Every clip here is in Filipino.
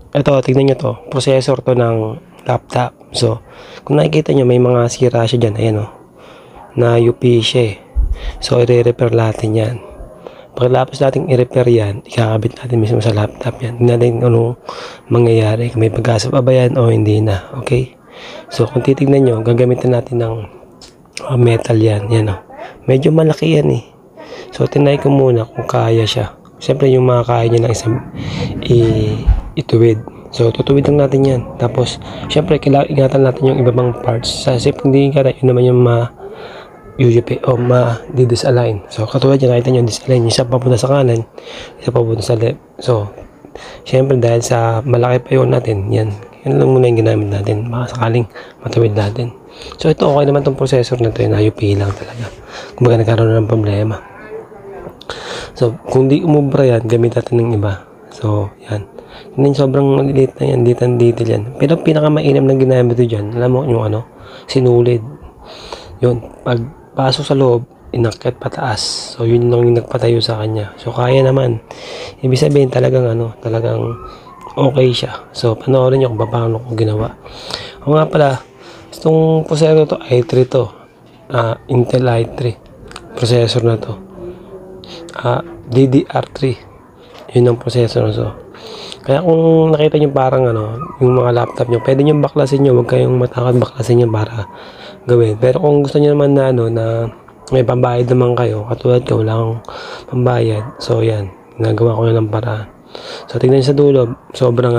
ito, tignan nyo to, processor to ng laptop. So, kung nakikita nyo, may mga sira siya dyan, ayan o, na UP siya eh. So, i-repair natin yan. Pagkatapos natin i-repair yan, ikakabit natin mismo sa laptop yan. Tignan natin anong mangyayari, kung may pag-asa pa ba yan o hindi na, okay? So, kung titignan nyo, gagamitin natin ng metal yan, yan o. Medyo malaki yan eh. So, tinay ko muna kung kaya siya. Siyempre, yung mga kaya nyo lang isang ituwid. So, tutuwid lang natin yan. Tapos, siyempre, kailangan ingatan natin yung iba pang parts. Kasi hindi ka yun naman yung UUP o ma-disalign. So, katulad yan, nakita nyo, disalign. Isa papunta sa kanan, isa papunta sa left. So, siyempre, dahil sa malaki pa yun natin, yan lang muna yung ginamit natin. Baka sakaling matuwid natin. So, ito, okay naman tong processor na ito. Yung UP lang talaga. Kung baga nagkaroon ng problema. So, kung di umubra yan, gamit natin ng iba. So, yan. Hindi sobrang maliliit na yan, detail yan. Pero pinakamainam na ginamit ito dyan, alam mo yung sinulid. Yun, pagpasok sa loob, inakyat pataas. So, yun lang yung nagpatayo sa kanya. So, kaya naman. Ibig sabihin talagang talagang okay siya. So, panoorin nyo kung paano ko ginawa. O nga pala, itong processor to, i3 to. Intel i3. Processor na to. DDR3. Yun ang processor na to. Kaya kung nakita nyo parang yung mga laptop nyo, pwede nyo baklasin nyo, huwag kayong matakot baklasin nyo para gawin. Pero kung gusto nyo naman na may pambayad naman kayo, katulad ko, wala akong pambayad. So yan, nagawa ko na ng paraan. So tingnan nyo sa dulo, sobrang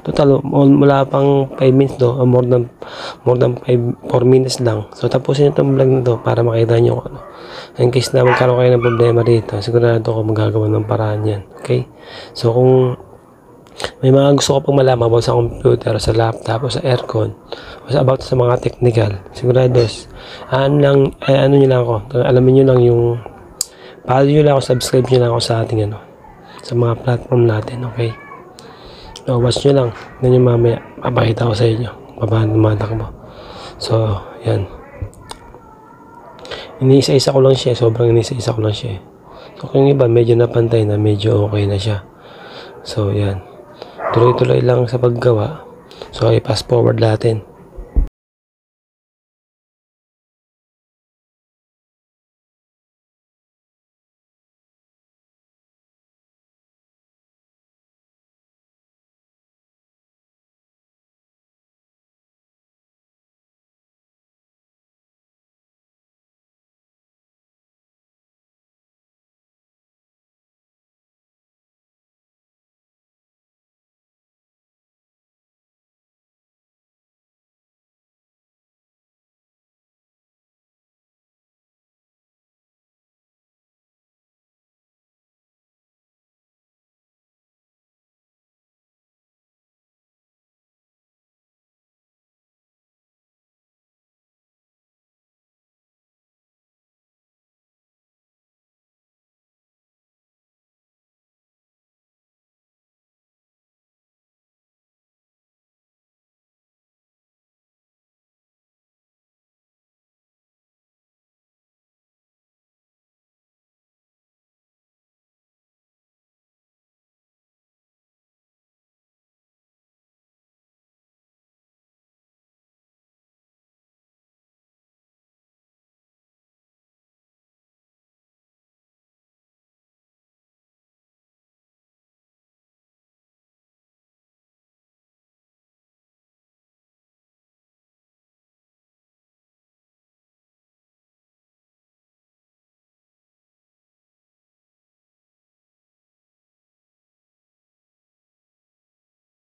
total, mula pang 5 minutes do, more than 4 minutes lang. So tapusin nyo itong vlog na to para makita nyo kung in case na magkaroon kayo ng problema dito, sigurado ko magagawa ng paraan yan. Okay? So kung may mga gusto ko pang malaman about sa computer, sa laptop, o sa aircon, o about sa mga technical, sigurados, ano nyo lang ako, alamin nyo lang yung, follow nyo lang ako, subscribe nyo lang ako sa ating sa mga platform natin, okay? So, watch nyo lang, na nyo mamaya, papakita ko sa inyo, paano tumatakbo. So, yan. Iniisa-isa ko lang siya, sobrang iniisa-isa ko lang siya. So, kung iba, medyo napantay na, medyo okay na siya. So, yan. Tuloy-tuloy lang sa paggawa. So, i-fast forward natin.